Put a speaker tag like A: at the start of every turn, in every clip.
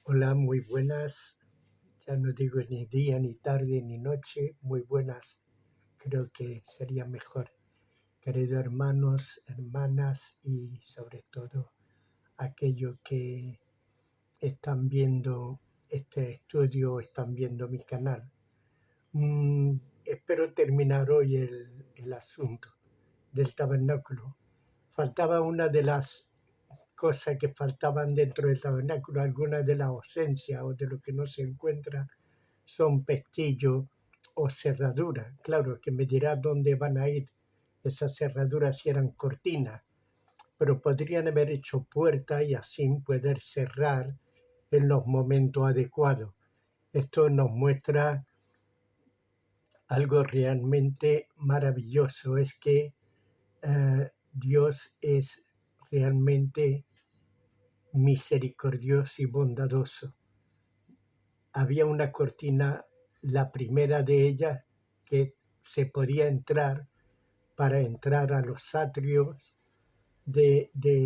A: Hola, muy buenas. Ya no digo ni día, ni tarde, ni noche. Muy buenas, creo que sería mejor. Queridos hermanos, hermanas y sobre todo aquellos que están viendo este estudio o están viendo mi canal. Espero terminar hoy el asunto del tabernáculo. Faltaba una de las cosas que faltaban dentro del tabernáculo, algunas de las ausencias o de lo que no se encuentra son pestillos o cerraduras. Claro, que me dirá dónde van a ir esas cerraduras si eran cortinas, pero podrían haber hecho puertas y así poder cerrar en los momentos adecuados. Esto nos muestra algo realmente maravilloso, es que Dios es realmente misericordioso y bondadoso. Había una cortina, la primera de ellas, que se podía entrar para entrar a los atrios del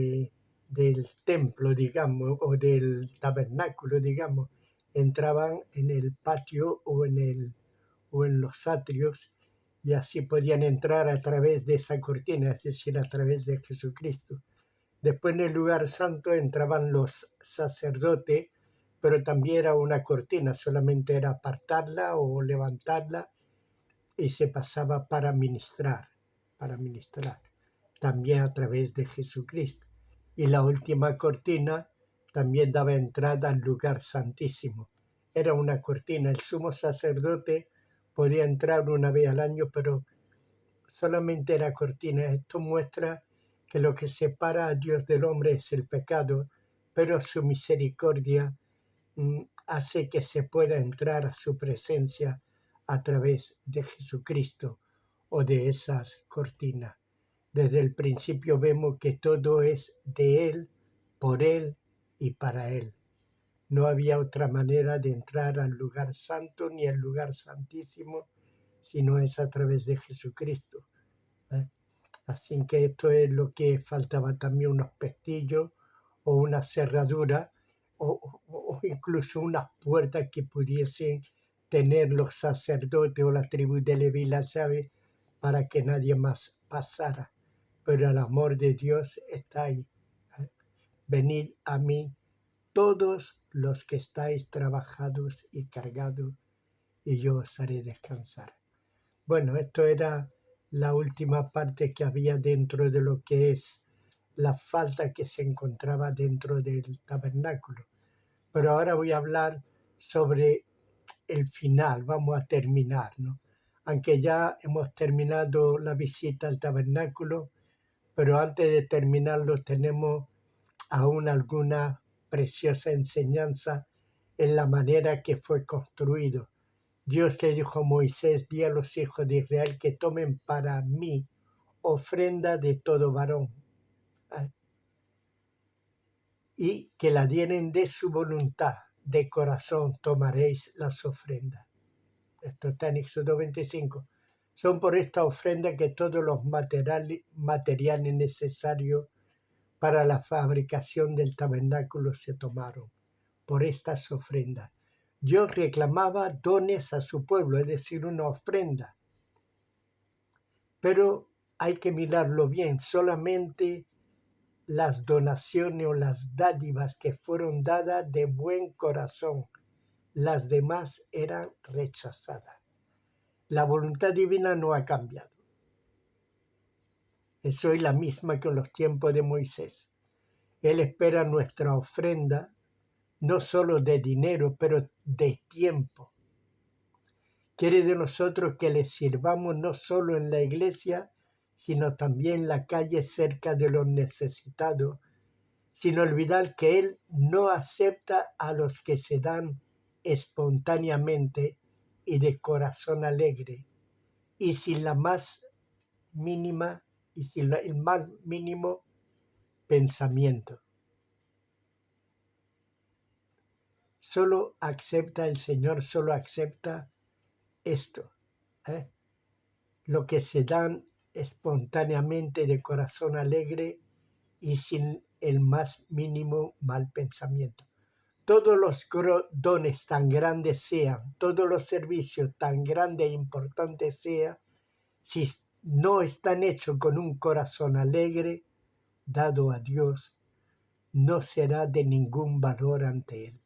A: templo, digamos, o del tabernáculo, digamos. Entraban en el patio o en los atrios y así podían entrar a través de esa cortina, es decir, a través de Jesucristo. Después en el lugar santo entraban los sacerdotes, pero también era una cortina, solamente era apartarla o levantarla y se pasaba para ministrar, también a través de Jesucristo. Y la última cortina también daba entrada al lugar santísimo. Era una cortina, el sumo sacerdote podía entrar una vez al año, pero solamente era cortina. Esto muestra que lo que separa a Dios del hombre es el pecado, pero su misericordia hace que se pueda entrar a su presencia a través de Jesucristo o de esas cortinas. Desde el principio vemos que todo es de Él, por Él y para Él. No había otra manera de entrar al lugar santo ni al lugar santísimo, sino es a través de Jesucristo. Así que esto es lo que faltaba también, unos pestillos o una cerradura o incluso unas puertas que pudiesen tener los sacerdotes o la tribu de Leví la llave para que nadie más pasara. Pero el amor de Dios está ahí. Venid a mí todos los que estáis trabajados y cargados, y yo os haré descansar. Bueno, esto era la última parte que había dentro de lo que es la falta que se encontraba dentro del tabernáculo. Pero ahora voy a hablar sobre el final, vamos a terminar, ¿no? Aunque ya hemos terminado la visita al tabernáculo, pero antes de terminarlo tenemos aún alguna preciosa enseñanza en la manera que fue construido. Dios le dijo a Moisés: di a los hijos de Israel que tomen para mí ofrenda de todo varón, y que la dieren de su voluntad, de corazón tomaréis las ofrendas. Esto está en Éxodo 25. Son por esta ofrenda que todos los materiales necesarios para la fabricación del tabernáculo se tomaron, por estas ofrendas. Dios reclamaba dones a su pueblo, es decir, una ofrenda. Pero hay que mirarlo bien, solamente las donaciones o las dádivas que fueron dadas de buen corazón, las demás eran rechazadas. La voluntad divina no ha cambiado. Es hoy la misma que en los tiempos de Moisés. Él espera nuestra ofrenda, no solo de dinero, pero de tiempo. Quiere de nosotros que le sirvamos no solo en la iglesia, sino también en la calle cerca de los necesitados, sin olvidar que Él no acepta a los que se dan espontáneamente y de corazón alegre, y sin la más mínima y sin el más mínimo pensamiento. Solo acepta el Señor, solo acepta esto, lo que se dan espontáneamente de corazón alegre y sin el más mínimo mal pensamiento. todos los dones tan grandes sean, todos los servicios tan grandes e importantes sean, si no están hechos con un corazón alegre, dado a Dios, no será de ningún valor ante Él.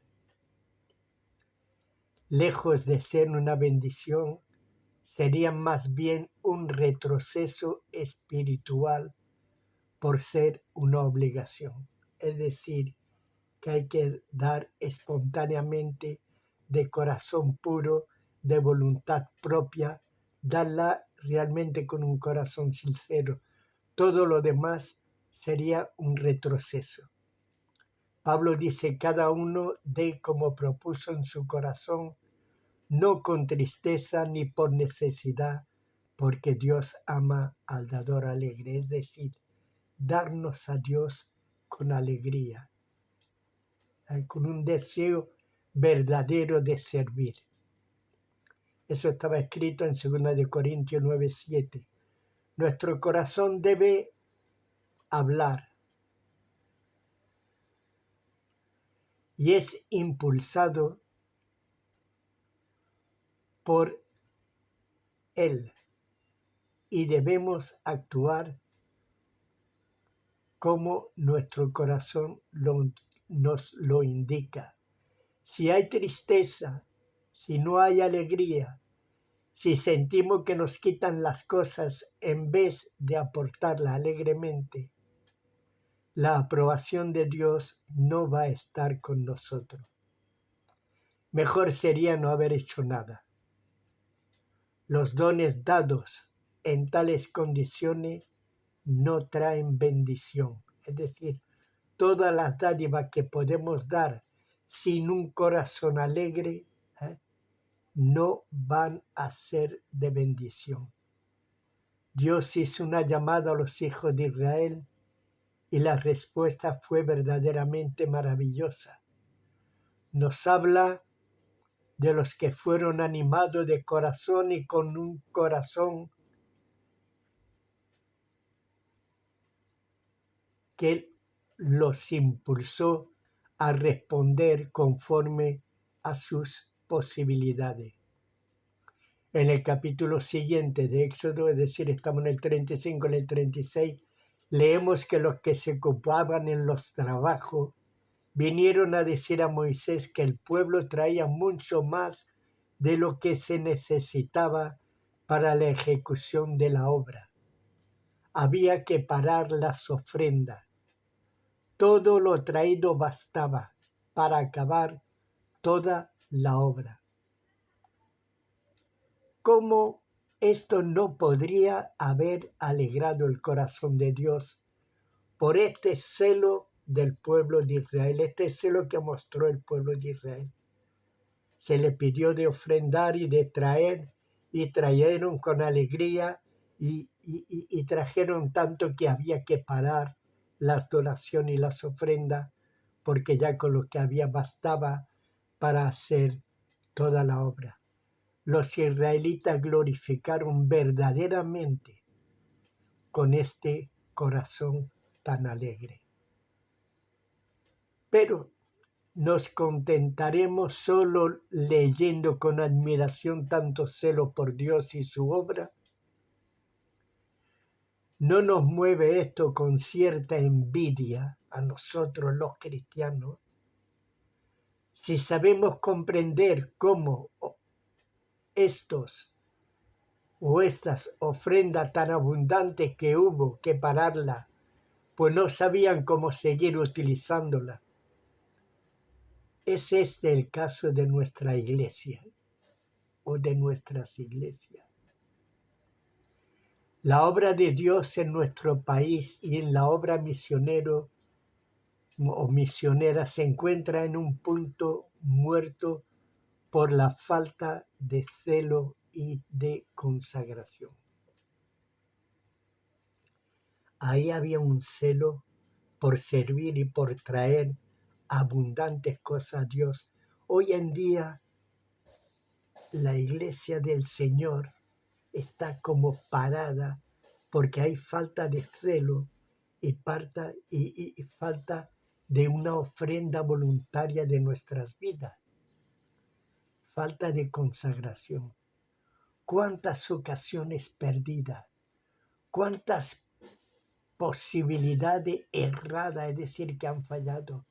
A: Lejos de ser una bendición, sería más bien un retroceso espiritual por ser una obligación. Es decir, que hay que dar espontáneamente, de corazón puro, de voluntad propia, darla realmente con un corazón sincero. Todo lo demás sería un retroceso. Pablo dice, cada uno dé como propuso en su corazón, no con tristeza ni por necesidad, porque Dios ama al dador alegre. Es decir, darnos a Dios con alegría, con un deseo verdadero de servir. Eso estaba escrito en 2 de Corintios 9:7. Nuestro corazón debe hablar y es impulsado por Él y debemos actuar como nuestro corazón nos lo indica. Si hay tristeza, si no hay alegría, si sentimos que nos quitan las cosas en vez de aportarlas alegremente, la aprobación de Dios no va a estar con nosotros. Mejor sería no haber hecho nada. Los dones dados en tales condiciones no traen bendición. Es decir, todas las dádivas que podemos dar sin un corazón alegre, no van a ser de bendición. Dios hizo una llamada a los hijos de Israel y la respuesta fue verdaderamente maravillosa. Nos habla de los que fueron animados de corazón y con un corazón que los impulsó a responder conforme a sus posibilidades. En el capítulo siguiente de Éxodo, es decir, estamos en el 35, en el 36, leemos que los que se ocupaban en los trabajos vinieron a decir a Moisés que el pueblo traía mucho más de lo que se necesitaba para la ejecución de la obra. Había que parar las ofrendas. Todo lo traído bastaba para acabar toda la obra. ¿Cómo esto no podría haber alegrado el corazón de Dios por este celo del pueblo de Israel, este celo que mostró el pueblo de Israel? Se le pidió de ofrendar y de traer, y trajeron con alegría y trajeron tanto que había que parar las donaciones y las ofrendas, porque ya con lo que había bastaba para hacer toda la obra. Los israelitas glorificaron verdaderamente con este corazón tan alegre. Pero ¿nos contentaremos solo leyendo con admiración tanto celo por Dios y su obra? ¿No nos mueve esto con cierta envidia a nosotros los cristianos? Si sabemos comprender cómo estas ofrendas tan abundantes que hubo que pararlas, pues no sabían cómo seguir utilizándolas. ¿Es este el caso de nuestra iglesia o de nuestras iglesias? La obra de Dios en nuestro país y en la obra misionero o misionera se encuentra en un punto muerto por la falta de celo y de consagración. Ahí había un celo por servir y por traer abundantes cosas a Dios. Hoy en día la iglesia del Señor está como parada porque hay falta de celo y falta de una ofrenda voluntaria de nuestras vidas. Falta de consagración. Cuántas ocasiones perdidas, cuántas posibilidades erradas, es decir, que han fallado,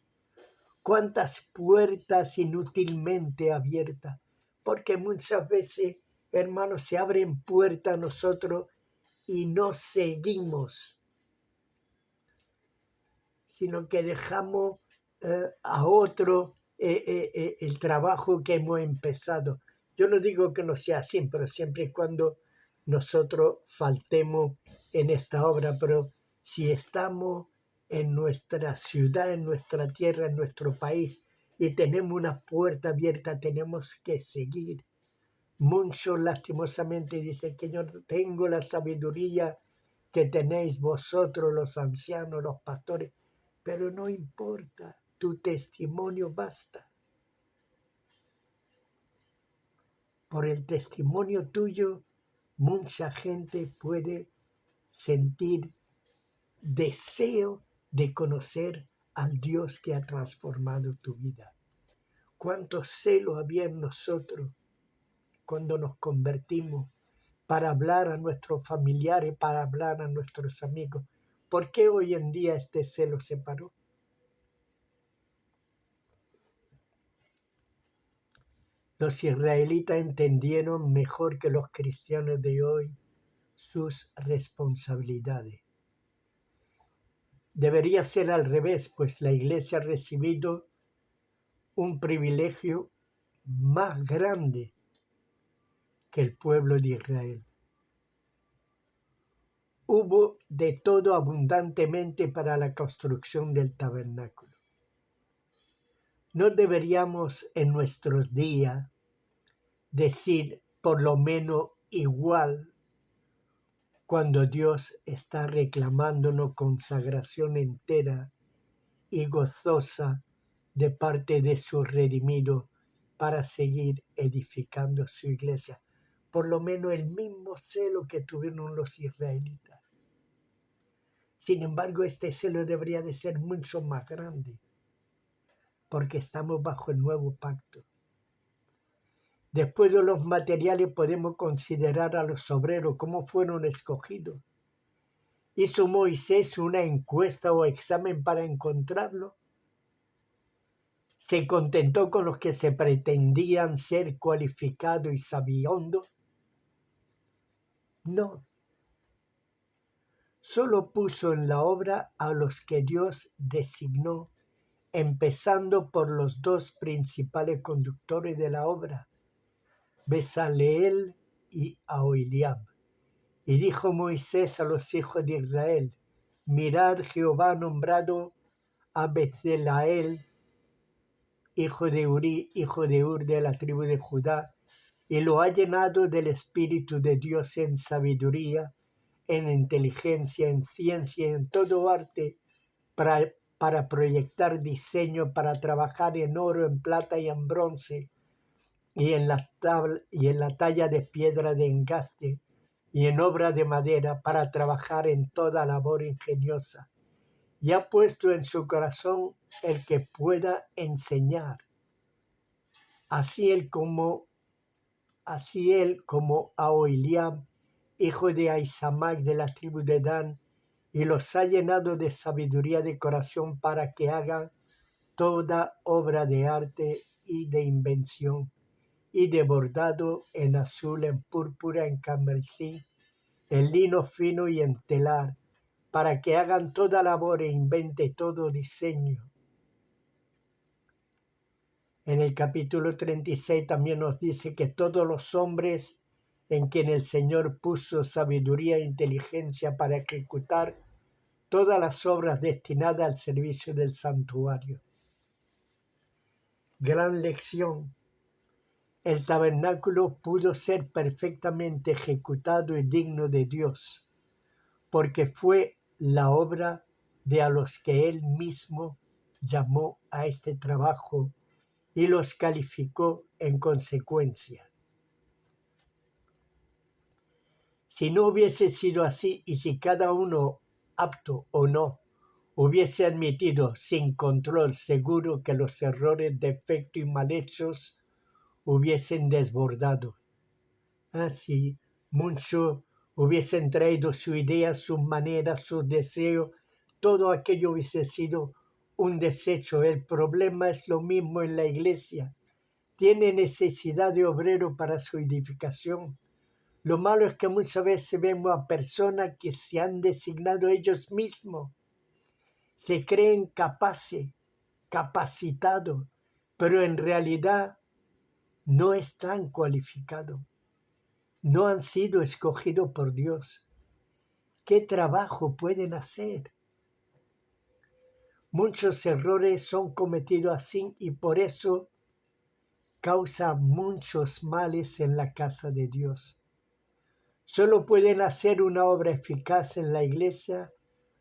A: cuántas puertas inútilmente abiertas, porque muchas veces, hermanos, se abren puertas a nosotros y no seguimos, sino que dejamos a otro el trabajo que hemos empezado. Yo no digo que no sea así, pero siempre y cuando nosotros faltemos en esta obra, pero si estamos en nuestra ciudad, en nuestra tierra, en nuestro país, y tenemos una puerta abierta, tenemos que seguir. Muchos lastimosamente dicen que yo tengo la sabiduría que tenéis vosotros los ancianos, los pastores, pero no importa, tu testimonio basta. Por el testimonio tuyo, mucha gente puede sentir deseo de conocer al Dios que ha transformado tu vida. Cuánto celo había en nosotros cuando nos convertimos para hablar a nuestros familiares, para hablar a nuestros amigos. ¿Por qué hoy en día este celo se paró? Los israelitas entendieron mejor que los cristianos de hoy sus responsabilidades. Debería ser al revés, pues la Iglesia ha recibido un privilegio más grande que el pueblo de Israel. Hubo de todo abundantemente para la construcción del tabernáculo. No deberíamos en nuestros días decir por lo menos igual cuando Dios está reclamándonos consagración entera y gozosa de parte de su redimido para seguir edificando su iglesia. Por lo menos el mismo celo que tuvieron los israelitas. Sin embargo, este celo debería de ser mucho más grande, porque estamos bajo el nuevo pacto. Después de los materiales podemos considerar a los obreros cómo fueron escogidos. ¿Hizo Moisés una encuesta o examen para encontrarlo? ¿Se contentó con los que se pretendían ser cualificados y sabiondos? No. Solo puso en la obra a los que Dios designó, empezando por los dos principales conductores de la obra, Bezaleel y Aholiab. Y dijo Moisés a los hijos de Israel: mirad, Jehová ha nombrado a Bezaleel, hijo de Uri, hijo de Ur, de la tribu de Judá, y lo ha llenado del Espíritu de Dios en sabiduría, en inteligencia, en ciencia, en todo arte, para proyectar diseño, para trabajar en oro, en plata y en bronce, y en la talla de piedra de engaste, y en obra de madera, para trabajar en toda labor ingeniosa. Y ha puesto en su corazón el que pueda enseñar. Así él como Aholiab, hijo de Ahisamac de la tribu de Dan, y los ha llenado de sabiduría de corazón para que hagan toda obra de arte y de invención, y de bordado en azul, en púrpura, en carmesí, en lino fino y en telar, para que hagan toda labor e invente todo diseño. En el capítulo 36 también nos dice que todos los hombres en quien el Señor puso sabiduría e inteligencia para ejecutar todas las obras destinadas al servicio del santuario. Gran lección. El tabernáculo pudo ser perfectamente ejecutado y digno de Dios, porque fue la obra de a los que Él mismo llamó a este trabajo y los calificó en consecuencia. Si no hubiese sido así, y si cada uno, apto o no, hubiese admitido sin control seguro que los errores, defectos y mal hechos hubiesen desbordado. Así, muchos hubiesen traído su idea, sus maneras, sus deseos, todo aquello hubiese sido un desecho. El problema es lo mismo en la iglesia. Tiene necesidad de obrero para su edificación. Lo malo es que muchas veces vemos a personas que se han designado ellos mismos, se creen capaces, capacitados, pero en realidad no están cualificados, no han sido escogidos por Dios. ¿Qué trabajo pueden hacer? Muchos errores son cometidos así y por eso causa muchos males en la casa de Dios. Solo pueden hacer una obra eficaz en la iglesia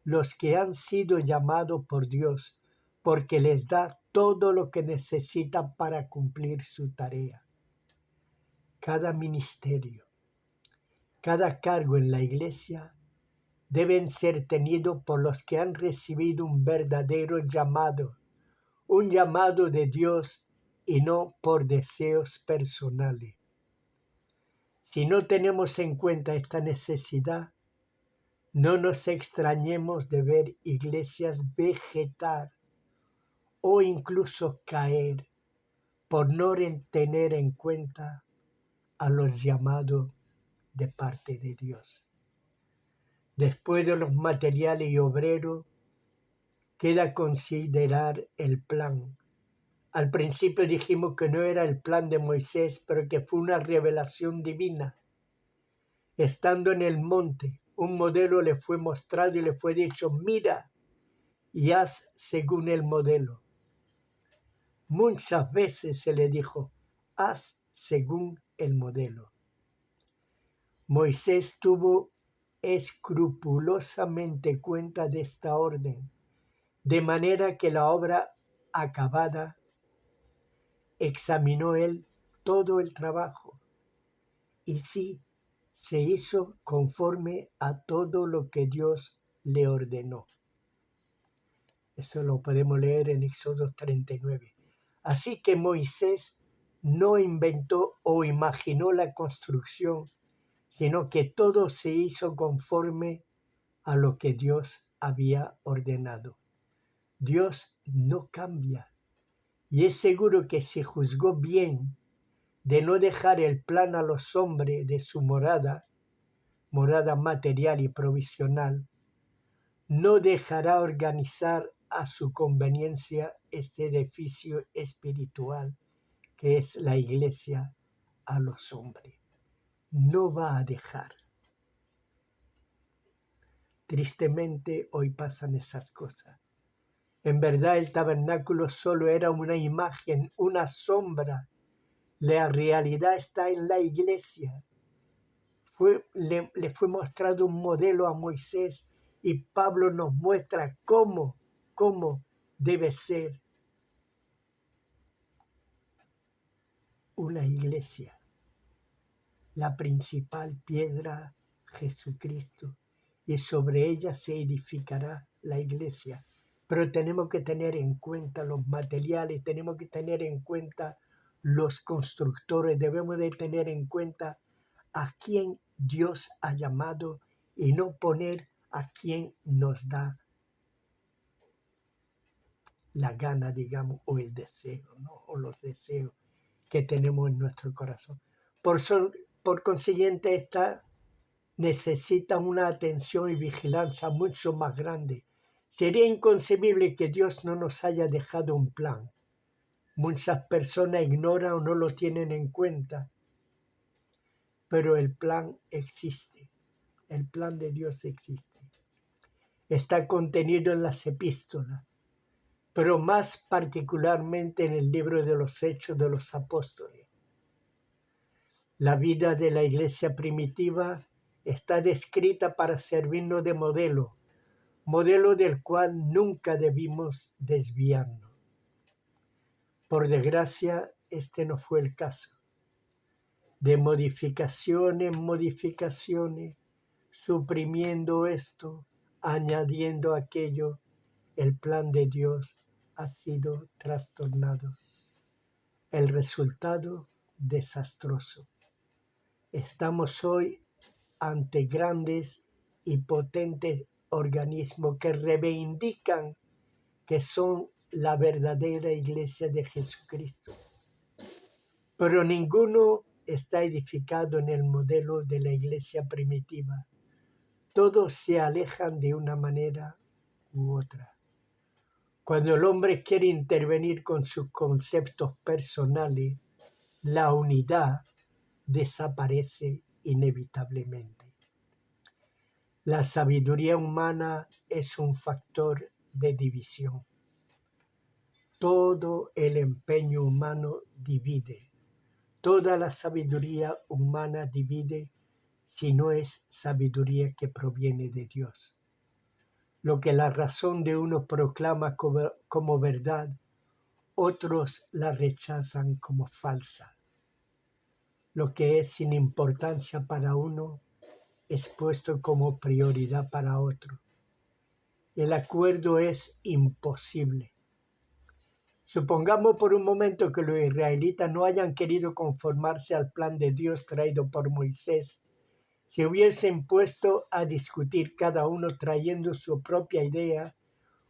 A: los que han sido llamados por Dios, porque les da todo lo que necesitan para cumplir su tarea. Cada ministerio, cada cargo en la iglesia deben ser tenidos por los que han recibido un verdadero llamado, un llamado de Dios y no por deseos personales. Si no tenemos en cuenta esta necesidad, no nos extrañemos de ver iglesias vegetar o incluso caer por no tener en cuenta a los llamados de parte de Dios. Después de los materiales y obreros, queda considerar el plan. Al principio dijimos que no era el plan de Moisés, pero que fue una revelación divina. Estando en el monte, un modelo le fue mostrado y le fue dicho, mira y haz según el modelo. Muchas veces se le dijo, haz según el modelo. Moisés tuvo escrupulosamente cuenta de esta orden, de manera que la obra acabada examinó él todo el trabajo y sí, se hizo conforme a todo lo que Dios le ordenó. Eso lo podemos leer en Éxodo 39. Así que Moisés no inventó o imaginó la construcción, sino que todo se hizo conforme a lo que Dios había ordenado. Dios no cambia y es seguro que se juzgó bien de no dejar el plan a los hombres de su morada material y provisional, no dejará organizar a su conveniencia este edificio espiritual que es la iglesia a los hombres. No va a dejar. Tristemente hoy pasan esas cosas. En verdad el tabernáculo solo era una imagen, una sombra. La realidad está en la iglesia. Le fue mostrado un modelo a Moisés y Pablo nos muestra cómo debe ser una iglesia. La principal piedra, Jesucristo, y sobre ella se edificará la iglesia. Pero tenemos que tener en cuenta los materiales, tenemos que tener en cuenta los constructores, debemos de tener en cuenta a quién Dios ha llamado y no poner a quien nos da la gana, digamos, o el deseo, ¿no? O los deseos que tenemos en nuestro corazón. Por consiguiente, esta necesita una atención y vigilancia mucho más grande. Sería inconcebible que Dios no nos haya dejado un plan. Muchas personas ignoran o no lo tienen en cuenta, pero el plan existe. El plan de Dios existe. Está contenido en las epístolas, pero más particularmente en el libro de los Hechos de los Apóstoles. La vida de la iglesia primitiva está descrita para servirnos de modelo del cual nunca debimos desviarnos. Por desgracia, este no fue el caso. De modificaciones en modificaciones, suprimiendo esto, añadiendo aquello, el plan de Dios ha sido trastornado. El resultado, desastroso. Estamos hoy ante grandes y potentes organismos que reivindican que son la verdadera iglesia de Jesucristo. Pero ninguno está edificado en el modelo de la iglesia primitiva. Todos se alejan de una manera u otra. Cuando el hombre quiere intervenir con sus conceptos personales, la unidad desaparece inevitablemente. La sabiduría humana es un factor de división. Todo el empeño humano divide. Toda la sabiduría humana divide si no es sabiduría que proviene de Dios. Lo que la razón de uno proclama como verdad, otros la rechazan como falsa. Lo que es sin importancia para uno es puesto como prioridad para otro. El acuerdo es imposible. Supongamos por un momento que los israelitas no hayan querido conformarse al plan de Dios traído por Moisés. Se hubiesen puesto a discutir cada uno trayendo su propia idea,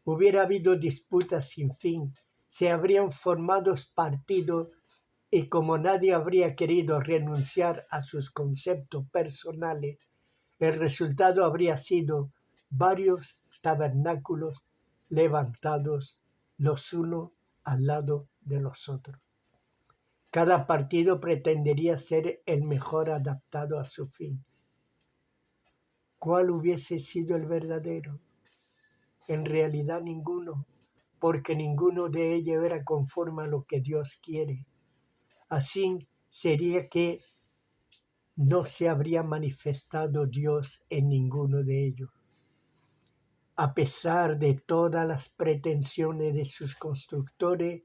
A: hubiera habido disputas sin fin, se habrían formado partidos y como nadie habría querido renunciar a sus conceptos personales, el resultado habría sido varios tabernáculos levantados los unos al lado de los otros. Cada partido pretendería ser el mejor adaptado a su fin. ¿Cuál hubiese sido el verdadero? En realidad ninguno, porque ninguno de ellos era conforme a lo que Dios quiere. Así sería que no se habría manifestado Dios en ninguno de ellos. A pesar de todas las pretensiones de sus constructores,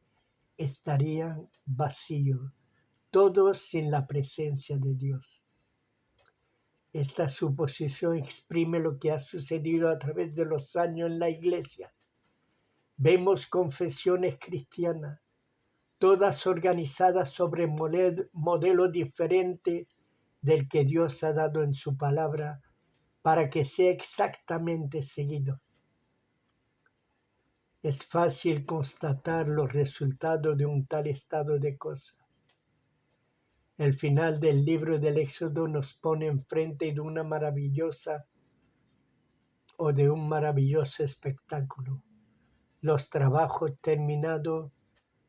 A: estarían vacíos, todos sin la presencia de Dios. Esta suposición exprime lo que ha sucedido a través de los años en la Iglesia. Vemos confesiones cristianas, todas organizadas sobre modelo diferente del que Dios ha dado en su palabra para que sea exactamente seguido. Es fácil constatar los resultados de un tal estado de cosas. El final del libro del Éxodo nos pone enfrente de un maravilloso espectáculo. Los trabajos terminados,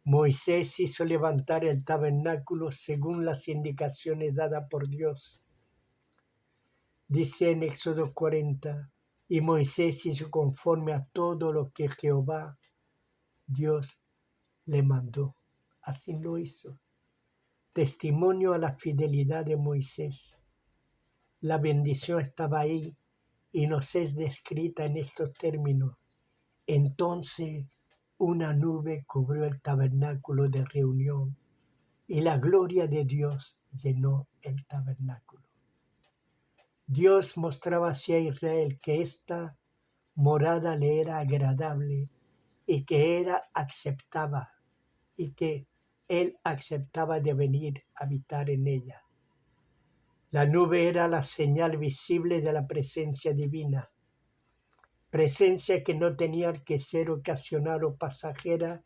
A: Moisés hizo levantar el tabernáculo según las indicaciones dadas por Dios. Dice en Éxodo 40, y Moisés hizo conforme a todo lo que Jehová, Dios, le mandó. Así lo hizo. Testimonio a la fidelidad de Moisés. La bendición estaba ahí y nos es descrita en estos términos. Entonces una nube cubrió el tabernáculo de reunión y la gloria de Dios llenó el tabernáculo. Dios mostraba hacia Israel que esta morada le era agradable y que él aceptaba de venir a habitar en ella. La nube era la señal visible de la presencia divina, presencia que no tenía que ser ocasional o pasajera,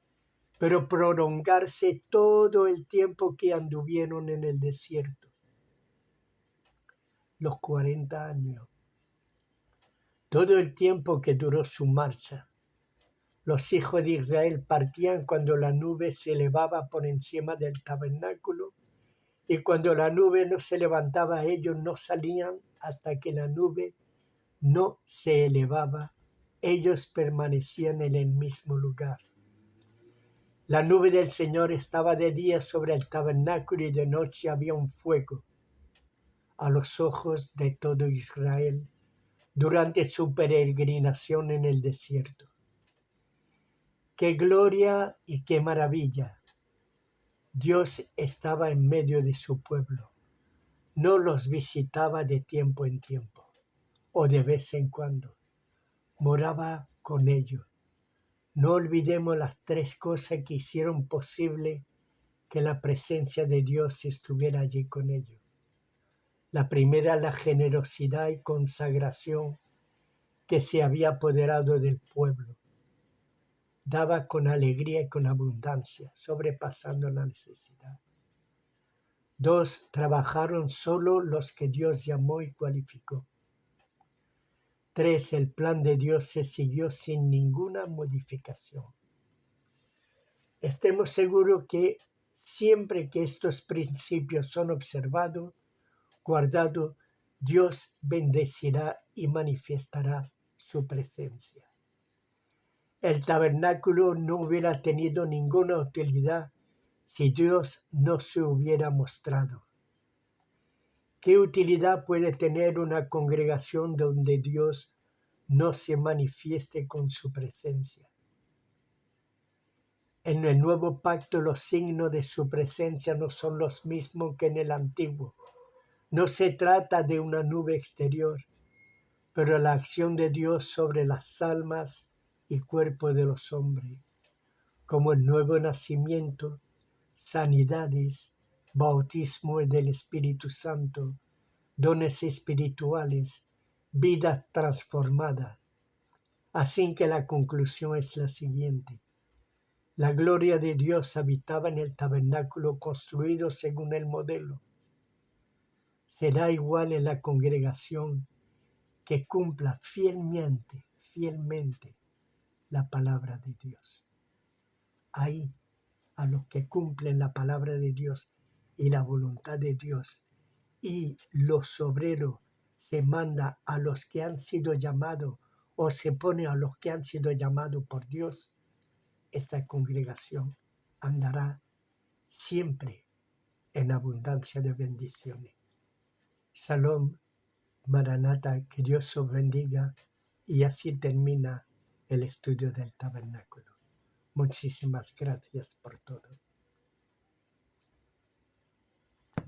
A: pero prolongarse todo el tiempo que anduvieron en el desierto, los 40 años. Todo el tiempo que duró su marcha, los hijos de Israel partían cuando la nube se elevaba por encima del tabernáculo y cuando la nube no se levantaba ellos no salían hasta que la nube no se elevaba, ellos permanecían en el mismo lugar. La nube del Señor estaba de día sobre el tabernáculo y de noche había un fuego a los ojos de todo Israel durante su peregrinación en el desierto. ¡Qué gloria y qué maravilla! Dios estaba en medio de su pueblo. No los visitaba de tiempo en tiempo o de vez en cuando. Moraba con ellos. No olvidemos las tres cosas que hicieron posible que la presencia de Dios estuviera allí con ellos. La primera, la generosidad y consagración que se había apoderado del pueblo. Daba con alegría y con abundancia, sobrepasando la necesidad. 2, trabajaron solo los que Dios llamó y cualificó. 3, el plan de Dios se siguió sin ninguna modificación. Estemos seguros que siempre que estos principios son observados, guardados, Dios bendecirá y manifestará su presencia. El tabernáculo no hubiera tenido ninguna utilidad si Dios no se hubiera mostrado. ¿Qué utilidad puede tener una congregación donde Dios no se manifieste con su presencia? En el nuevo pacto los signos de su presencia no son los mismos que en el antiguo. No se trata de una nube exterior, pero la acción de Dios sobre las almas y cuerpos de los hombres, como el nuevo nacimiento, sanidades, bautismo del Espíritu Santo, dones espirituales, vidas transformadas. Así que la conclusión es la siguiente. La gloria de Dios habitaba en el tabernáculo construido según el modelo. Será igual en la congregación que cumpla fielmente la palabra de Dios. Ahí, a los que cumplen la palabra de Dios y la voluntad de Dios, y los obreros se manda a los que han sido llamados o se pone a los que han sido llamados por Dios, esta congregación andará siempre en abundancia de bendiciones. Shalom, Maranata, que Dios os bendiga, y así termina el estudio del tabernáculo. Muchísimas gracias por todo.